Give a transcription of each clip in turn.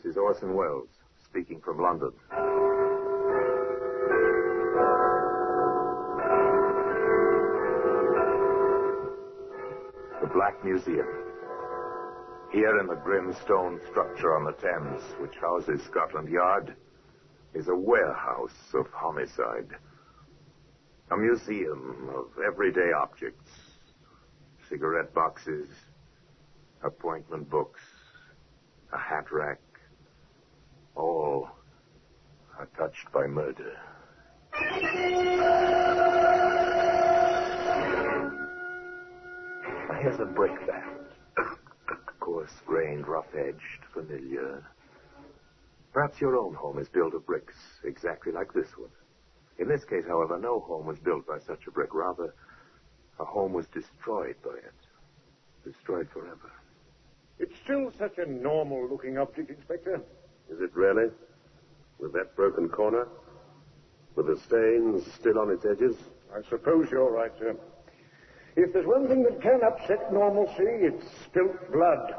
is Orson Welles, speaking from London. The Black Museum. Here in the grim stone structure on the Thames, which houses Scotland Yard, is a warehouse of homicide. A museum of everyday objects. Cigarette boxes, appointment books, a hat rack, all are touched by murder. Here's a brickbat. Coarse-grained, rough-edged, familiar. Perhaps your own home is built of bricks, exactly like this one. In this case, however, no home was built by such a brick. Rather, a home was destroyed by it. Destroyed forever. It's still such a normal-looking object, Inspector. Is it really? With that broken corner? With the stains still on its edges? I suppose you're right, sir. If there's one thing that can upset normalcy, it's spilt blood.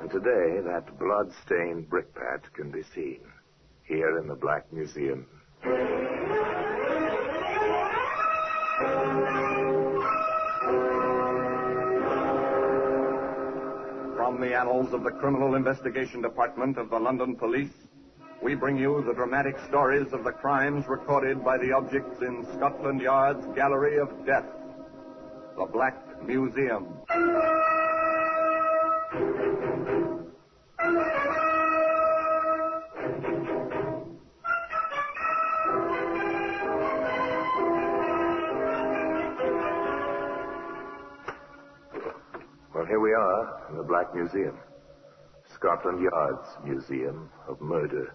And today, that blood-stained brickbat can be seen here in the Black Museum. From the annals of the Criminal Investigation Department of the London Police, we bring you the dramatic stories of the crimes recorded by the objects in Scotland Yard's Gallery of Death, the Black Museum. Well, here we are in the Black Museum. Scotland Yard's Museum of Murder.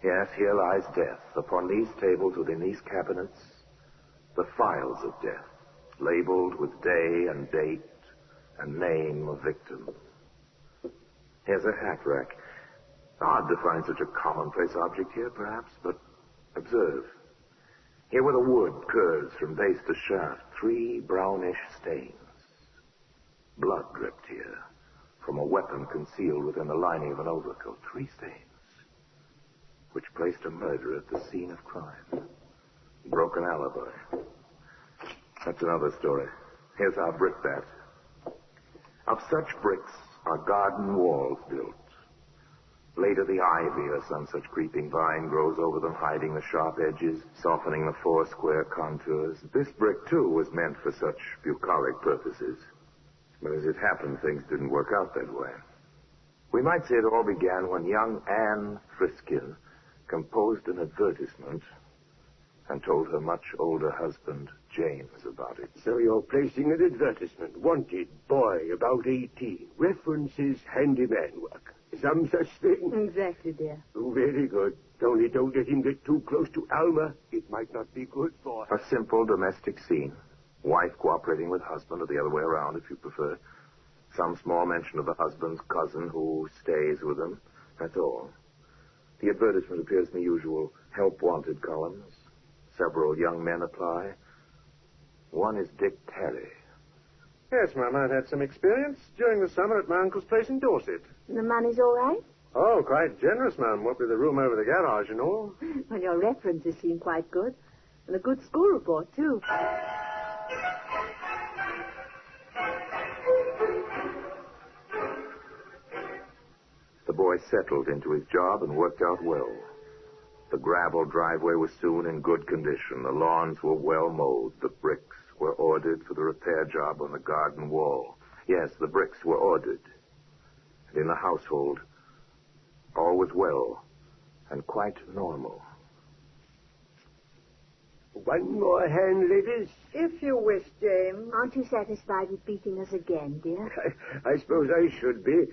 Yes, here lies death. Upon these tables, within these cabinets, the files of death, labeled with day and date and name of victim. Here's a hat rack. Odd to find such a commonplace object here, perhaps, but observe. Here where the wood curves from base to shaft, 3 brownish stains. Blood dripped here from a weapon concealed within the lining of an overcoat. 3 stains, which placed a murder at the scene of crime. Broken alibi. That's another story. Here's our brickbat. Of such bricks are garden walls built. Later, the ivy or some such creeping vine grows over them, hiding the sharp edges, softening the 4 square contours. This brick, too, was meant for such bucolic purposes. But as it happened, things didn't work out that way. We might say it all began when young Anne Friskin composed an advertisement and told her much older husband, James, about it. So you're placing an advertisement. Wanted, boy, about 18. References, handyman work. Some such thing? Exactly, dear. Oh, very good. Only don't let him get too close to Alma. It might not be good for her. A simple domestic scene. Wife cooperating with husband, or the other way around, if you prefer. Some small mention of the husband's cousin who stays with them. That's all. The advertisement appears in the usual help wanted columns. Several young men apply. One is Dick Terry. Yes, ma'am, I've had some experience during the summer at my uncle's place in Dorset. The money's all right? Oh, quite generous, ma'am. What with the room over the garage and all. Well, your references seem quite good. And a good school report, too. The boy settled into his job and worked out well. The gravel driveway was soon in good condition. The lawns were well mowed. The bricks were ordered for the repair job on the garden wall. Yes, the bricks were ordered. And in the household, all was well and quite normal. One more hand, ladies. If you wish, James. Aren't you satisfied with beating us again, dear? I suppose I should be.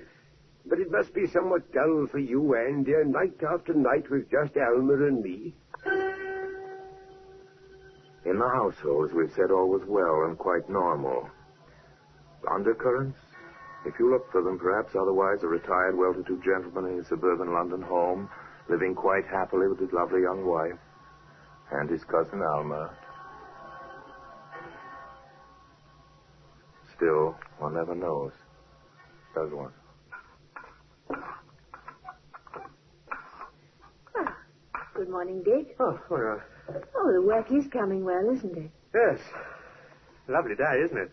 But it must be somewhat dull for you, Anne, dear, night after night with just Alma and me. In the household, as we've said, all was well and quite normal. Undercurrents? If you look for them, perhaps otherwise a retired, well-to-do gentleman in his suburban London home, living quite happily with his lovely young wife and his cousin Alma. Still, one never knows. Does one. Ah, good morning, Dick. Oh, all right. Oh, the work is coming well, isn't it? Yes. Lovely day, isn't it?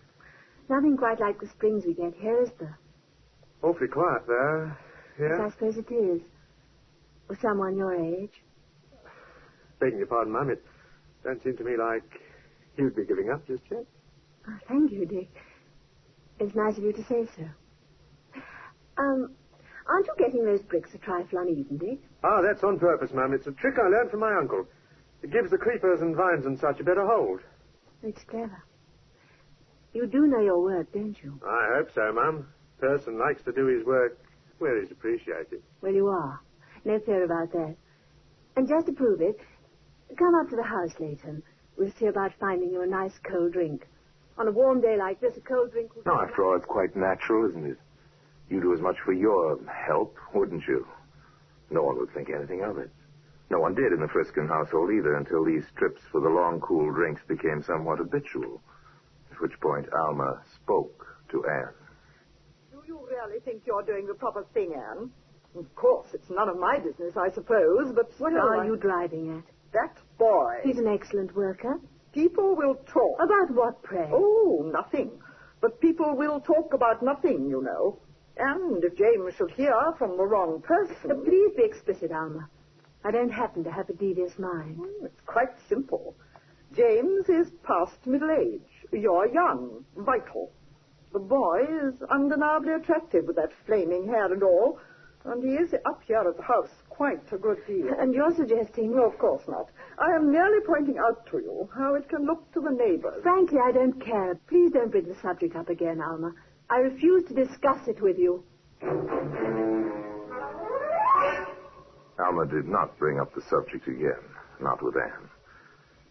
Nothing quite like the springs we get here, is there? Awfully quiet there. Yes, Yeah? I suppose it is. For someone your age. Begging your pardon, Mum, it don't seem to me like you'd be giving up just yet. Oh, thank you, Dick. It's nice of you to say so. Aren't you getting those bricks a trifle uneven, Dick? Ah, that's on purpose, Mum. It's a trick I learned from my uncle. It gives the creepers and vines and such a better hold. It's clever. You do know your work, don't you? I hope so, Mum. Person likes to do his work where he's appreciated. Well, you are. No fear about that. And just to prove it, come up to the house later and we'll see about finding you a nice cold drink. On a warm day like this, a cold drink would... No, after all, it's quite natural, isn't it? You do as much for your help, wouldn't you? No one would think anything of it. No one did in the Friskin household either until these trips for the long, cool drinks became somewhat habitual. At which point Alma spoke to Anne. Do you really think you're doing the proper thing, Anne? Of course, it's none of my business, I suppose, but... What are you driving at? That boy. He's an excellent worker. People will talk. About what, pray? Oh, nothing. But people will talk about nothing, you know. And if James should hear from the wrong person... Please be explicit, Alma. I don't happen to have a devious mind. It's quite simple. James is past middle age. You're young, vital. The boy is undeniably attractive with that flaming hair and all, and he is up here at the house quite a good deal. And you're suggesting... No, of course not. I am merely pointing out to you how it can look to the neighbors. Frankly, I don't care. Please don't bring the subject up again, Alma. I refuse to discuss it with you. Alma did not bring up the subject again, not with Anne.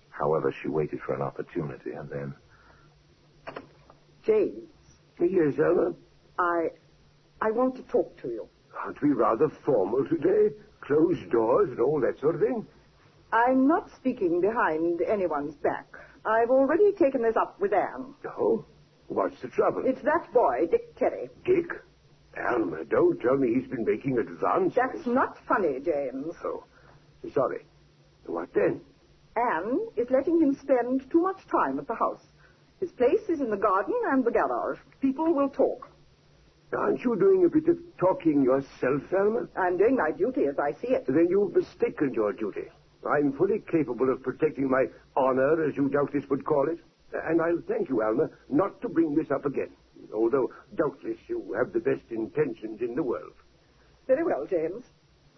However, she waited for an opportunity and then... James. Yes, Alma? I want to talk to you. Aren't we rather formal today? Closed doors and all that sort of thing? I'm not speaking behind anyone's back. I've already taken this up with Anne. Oh? What's the trouble? It's that boy, Dick Terry. Dick? Alma, don't tell me he's been making advances. That's not funny, James. Oh, sorry. What then? Anne is letting him spend too much time at the house. His place is in the garden and the garage. People will talk. Aren't you doing a bit of talking yourself, Alma? I'm doing my duty as I see it. Then you've mistaken your duty. I'm fully capable of protecting my honor, as you doubtless would call it. And I'll thank you, Alma, not to bring this up again. Although, doubtless, you have the best intentions in the world. Very well, James.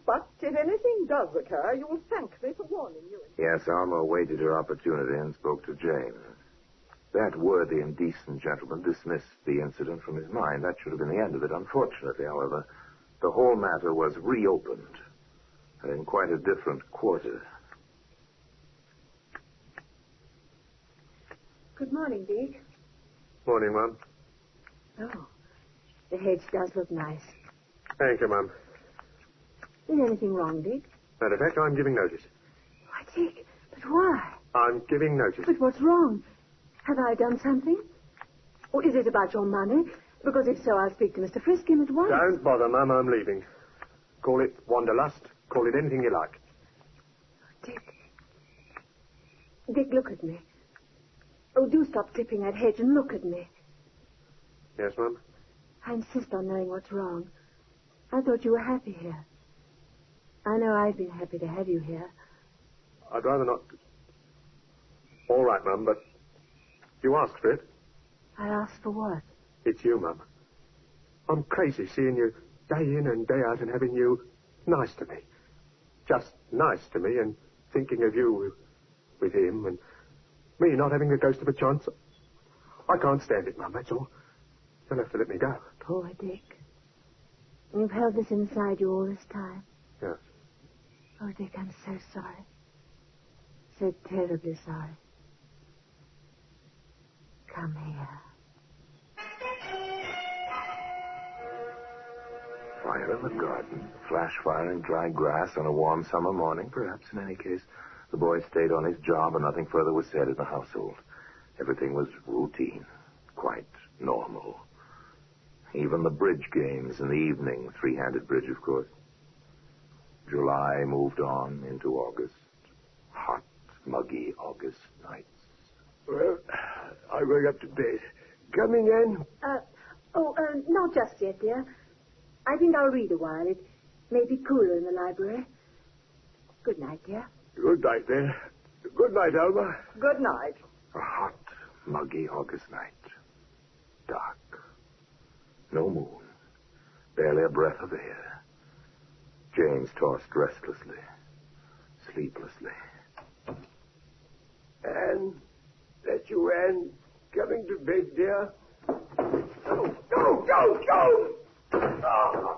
But if anything does occur, you will thank me for warning you. Yes, Alma awaited her opportunity and spoke to James. That worthy and decent gentleman dismissed the incident from his mind. That should have been the end of it. Unfortunately, however, the whole matter was reopened, and in quite a different quarter. Good morning, Dick. Morning, Mum. Oh, the hedge does look nice. Thank you, Mum. Is anything wrong, Dick? Matter of fact, I'm giving notice. Why, Dick, but why? I'm giving notice. But what's wrong? Have I done something? Or is it about your money? Because if so, I'll speak to Mr. Friskin at once. Don't bother, Mum. I'm leaving. Call it wanderlust. Call it anything you like. Dick, look at me. Oh, do stop clipping that hedge and look at me. Yes, Mum? I insist on knowing what's wrong. I thought you were happy here. I know I've been happy to have you here. I'd rather not... All right, Mum, but you asked for it. I asked for what? It's you, Mum. I'm crazy seeing you day in and day out and having you nice to me. Just nice to me and thinking of you with him and me not having the ghost of a chance. I can't stand it, Mum, that's all. You'll have to let me go. Poor Dick. You've held this inside you all this time. Yes. Oh, Dick, I'm so sorry. So terribly sorry. Come here. Fire in the garden, flash fire in dry grass on a warm summer morning, perhaps in any case. The boy stayed on his job and nothing further was said in the household. Everything was routine, quite normal. Even the bridge games in the evening, three-handed bridge, of course. July moved on into August. Hot, muggy August nights. Well, I'm going up to bed. Coming, Anne? Not just yet, dear. I think I'll read a while. It may be cooler in the library. Good night, dear. Good night, then. Good night, Alma. Good night. A hot, muggy August night. Dark. No moon. Barely a breath of air. James tossed restlessly, sleeplessly. Anne, that's you, Anne. Coming to bed, dear. Go! Ah.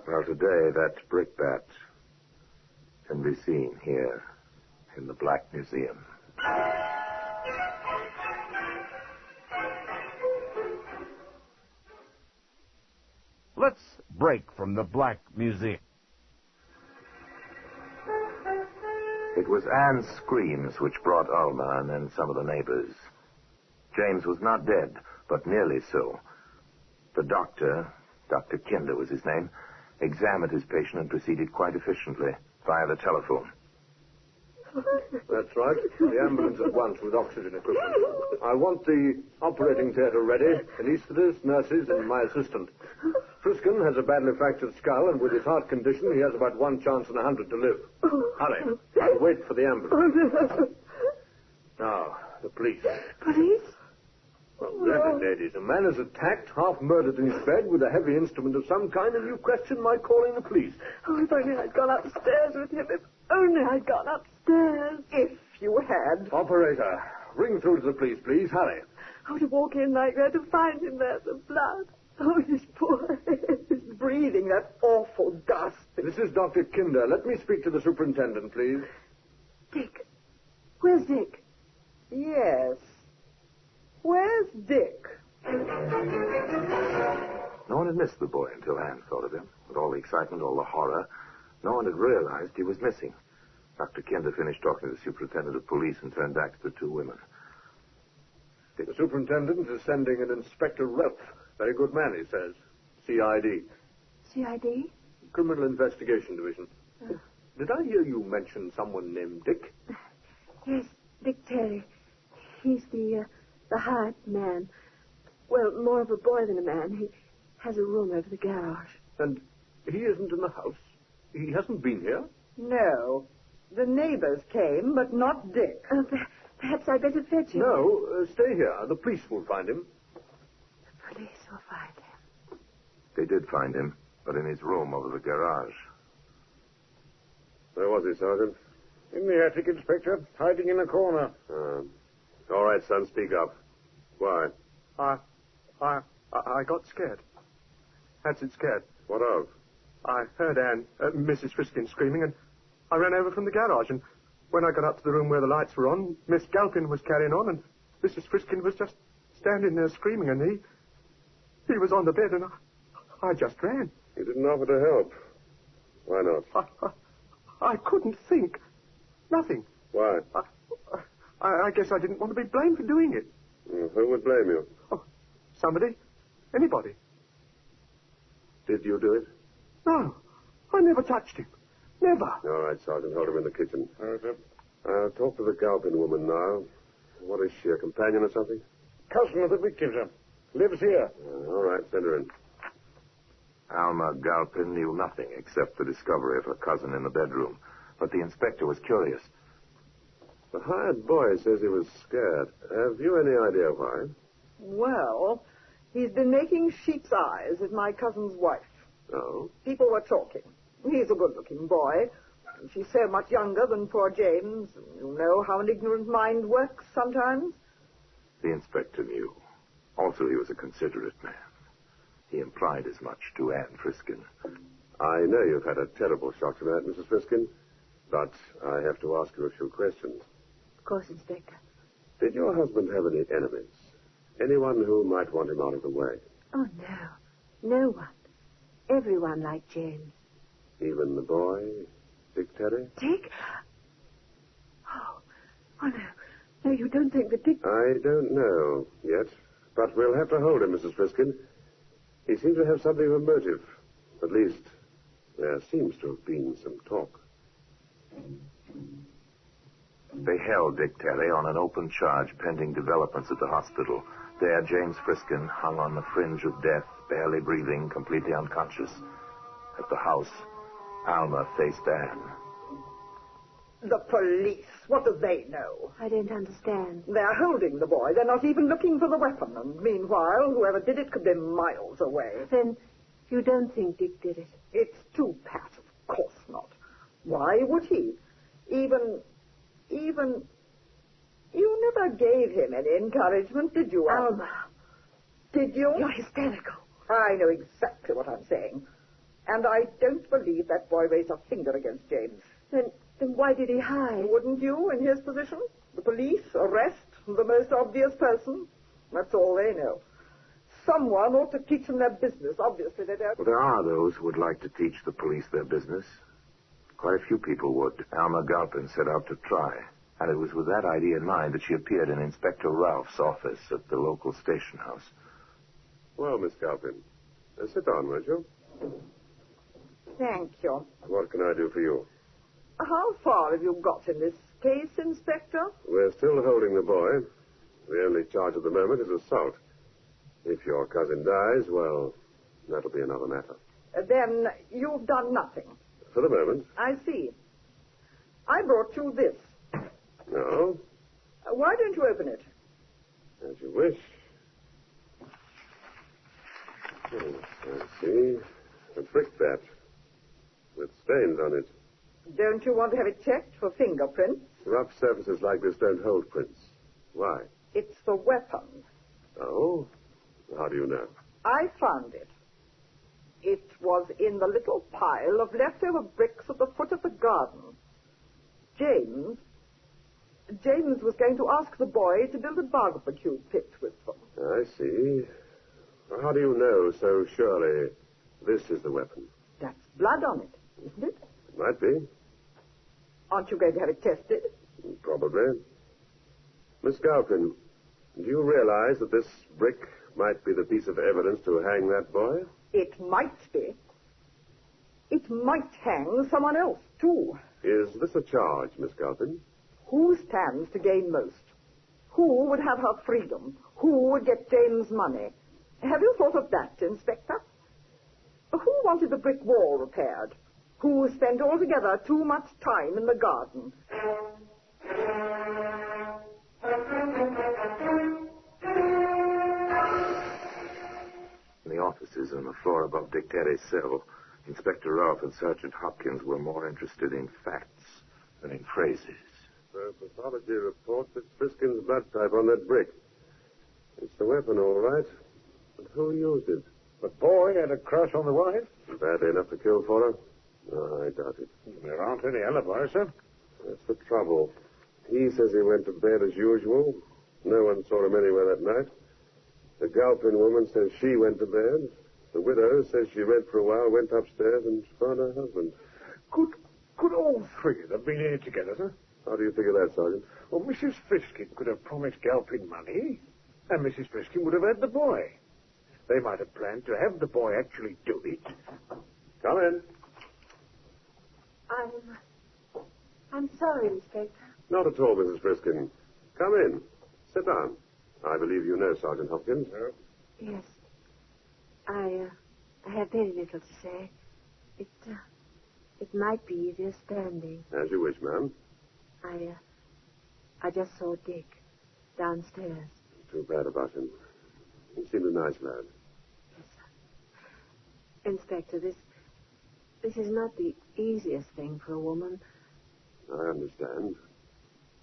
Well, today that brickbat can be seen here in the Black Museum. Let's break from the Black Museum. It was Anne's screams which brought Alma and then some of the neighbors. James was not dead, but nearly so. The doctor, Dr. Kinder was his name, examined his patient and proceeded quite efficiently via the telephone. That's right. The ambulance at once with oxygen equipment. I want the operating theatre ready, anaesthetist, nurses, and my assistant. Friskin has a badly fractured skull, and with his heart condition, he has about 1 chance in 100 to live. Hurry. I'll wait for the ambulance. Now, the police. Police? Well, really, ladies, a man is attacked, half murdered in his bed with a heavy instrument of some kind, and you question my calling the police. Oh, if only I'd gone upstairs with him. If only I'd gone upstairs. If you had. Operator, ring through to the police, please. Hurry. Oh, to walk in like that, to find him there, the blood. Oh, his poor head. He's breathing that awful dust. This is Dr. Kinder. Let me speak to the superintendent, please. Dick. Where's Dick? Yes. Where's Dick? No one had missed the boy until Anne thought of him. With all the excitement, all the horror, no one had realized he was missing. Dr. Kinder finished talking to the superintendent of police and turned back to the two women. The superintendent is sending an Inspector Relf. Very good man, he says. CID. CID? Criminal Investigation Division. Did I hear you mention someone named Dick? Yes, Dick Terry. He's the hired man. Well, more of a boy than a man. He has a room over the garage. And he isn't in the house? He hasn't been here? No. The neighbors came, but not Dick. Perhaps I'd better fetch him. No, stay here. The police will find him. The police will find him. They did find him, but in his room over the garage. Where was he, Sergeant? In the attic, Inspector, hiding in a corner. All right, son, speak up. Why? I got scared. That's it, scared. What of? I heard Mrs. Friskin screaming, and I ran over from the garage, and when I got up to the room where the lights were on, Miss Galpin was carrying on, and Mrs. Friskin was just standing there screaming, and he was on the bed, and I just ran. You didn't offer to help. Why not? I couldn't think. Nothing. Why? I guess I didn't want to be blamed for doing it. Who would blame you? Oh, somebody. Anybody. Did you do it? No. I never touched him. Never. All right, Sergeant, hold him in the kitchen. I'll talk to the Galpin woman now. What is she, a companion or something? Cousin of the victim, sir. Lives here. All right, send her in. Alma Galpin knew nothing except the discovery of her cousin in the bedroom. But the inspector was curious. The hired boy says he was scared. Have you any idea why? Well, he's been making sheep's eyes at my cousin's wife. Oh? People were talking. He's a good-looking boy. She's so much younger than poor James. You know how an ignorant mind works sometimes. The inspector knew. Also, he was a considerate man. He implied as much to Anne Friskin. I know you've had a terrible shock tonight, Mrs. Friskin, but I have to ask you a few questions. Of course, Inspector. Did your husband have any enemies? Anyone who might want him out of the way? Oh, no. No one. Everyone liked James. Even the boy, Dick Terry? Dick? Oh, no. No, you don't think that Dick... I don't know yet, but we'll have to hold him, Mrs. Friskin. He seems to have something of a motive. At least, there seems to have been some talk. They held Dick Terry on an open charge pending developments at the hospital. There, James Friskin hung on the fringe of death, barely breathing, completely unconscious. At the house, Alma faced Anne. The police, what do they know? I don't understand. They're holding the boy. They're not even looking for the weapon. And meanwhile, whoever did it could be miles away. Then you don't think Dick did it? It's too pat, of course not. Why would he? Even... You never gave him any encouragement, did you, Alma. Did you? You're hysterical. I know exactly what I'm saying. And I don't believe that boy raised a finger against James. Then why did he hide? Wouldn't you, in his position? The police, arrest, the most obvious person. That's all they know. Someone ought to teach them their business. Obviously, they don't. Well, there are those who would like to teach the police their business. Quite a few people would. Alma Galpin set out to try. And it was with that idea in mind that she appeared in Inspector Ralph's office at the local station house. Well, Miss Galpin, sit down, won't you? Thank you. What can I do for you? How far have you got in this case, Inspector? We're still holding the boy. The only charge at the moment is assault. If your cousin dies, well, that'll be another matter. Then you've done nothing. For the moment. I see. I brought you this. No? Why don't you open it? As you wish. I see. A brickbat with stains on it. Don't you want to have it checked for fingerprints? Rough surfaces like this don't hold prints. Why? It's the weapon. Oh? How do you know? I found it. It was in the little pile of leftover bricks at the foot of the garden. James was going to ask the boy to build a barbecue pit with them. I see. How do you know so surely this is the weapon? That's blood on it, isn't it? It might be. Aren't you going to have it tested? Probably. Miss Galpin, do you realize that this brick might be the piece of evidence to hang that boy? It might be. It might hang someone else, too. Is this a charge, Miss Galpin? Who stands to gain most? Who would have her freedom? Who would get James' money? Have you thought of that, Inspector? Who wanted the brick wall repaired? Who spent altogether too much time in the garden? In the offices on the floor above Dick Terry's cell, Inspector Ralph and Sergeant Hopkins were more interested in facts than in phrases. The pathology report puts Friskin's blood type on that brick. It's the weapon, all right. But who used it? The boy had a crush on the wife? Badly enough to kill for her? No, I doubt it. There aren't any alibis, sir. That's the trouble. He says he went to bed as usual. No one saw him anywhere that night. The Galpin woman says she went to bed. The widow says she read for a while, went upstairs, and found her husband. Could all three of them been in it together, sir? How do you figure that, Sergeant? Well, Mrs. Friskin could have promised Galpin money, and Mrs. Friskin would have had the boy. They might have planned to have the boy actually do it. Come in. I'm sorry, Inspector. Not at all, Mrs. Friskin. Come in. Sit down. I believe you know Sergeant Hopkins. Yes. I have very little to say. It might be easier standing. As you wish, ma'am. I just saw Dick downstairs. Too bad about him. He seemed a nice lad. Yes, sir. Inspector, this is not the easiest thing for a woman. I understand.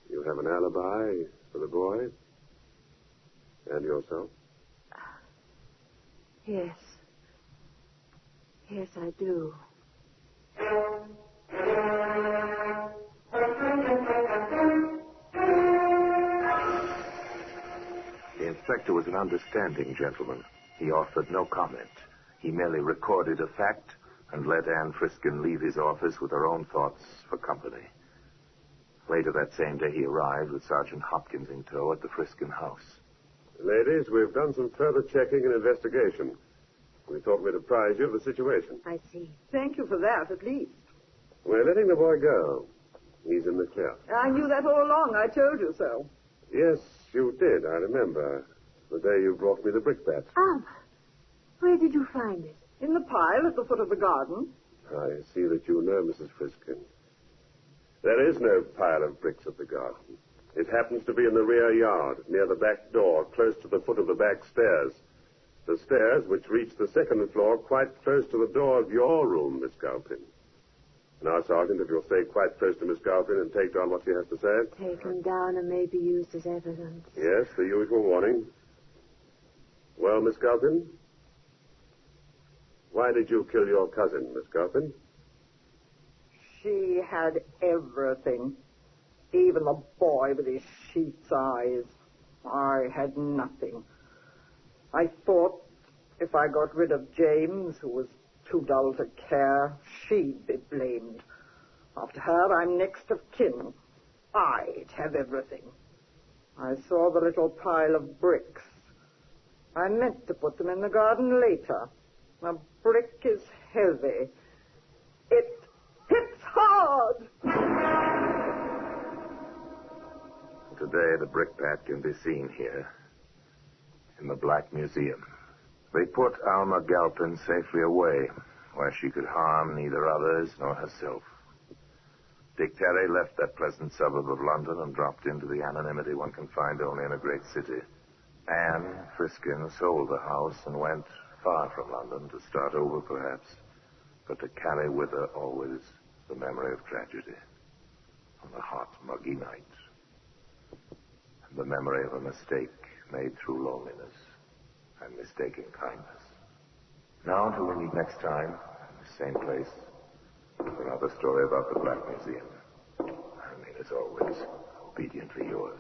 You have an alibi for the boy? And yourself? Yes. Yes, I do. The inspector was an understanding gentleman. He offered no comment. He merely recorded a fact and let Anne Friskin leave his office with her own thoughts for company. Later that same day, he arrived with Sergeant Hopkins in tow at the Friskin house. Ladies, we've done some further checking and investigation. We thought we'd apprise you of the situation. I see. Thank you for that, at least. We're letting the boy go. He's in the clear. I knew that all along. I told you so. Yes, you did, I remember. The day you brought me the brickbat. Where did you find it? In the pile at the foot of the garden. I see that you know, Mrs. Friskin. There is no pile of bricks at the garden. It happens to be in the rear yard, near the back door, close to the foot of the back stairs. The stairs which reach the second floor quite close to the door of your room, Miss Galpin. Now, Sergeant, if you'll stay quite close to Miss Galpin and take down what she has to say. Taken down and may be used as evidence. Yes, the usual warning. Well, Miss Galpin? Why did you kill your cousin, Miss Galpin? She had everything. Even the boy with his sheep's eyes. I had nothing. I thought if I got rid of James, who was too dull to care, she'd be blamed. After her, I'm next of kin. I'd have everything. I saw the little pile of bricks. I meant to put them in the garden later. A brick is heavy. It hits hard. Today, the brickbat can be seen here in the Black Museum. They put Alma Galpin safely away, where she could harm neither others nor herself. Dick Terry left that pleasant suburb of London and dropped into the anonymity one can find only in a great city. Anne Friskin sold the house and went far from London to start over, perhaps, but to carry with her always the memory of tragedy on the hot, muggy night, and the memory of a mistake made through loneliness and mistaken kindness. Now, until we meet next time, same place, with another story about the Black Museum. I remain, as always, obediently yours.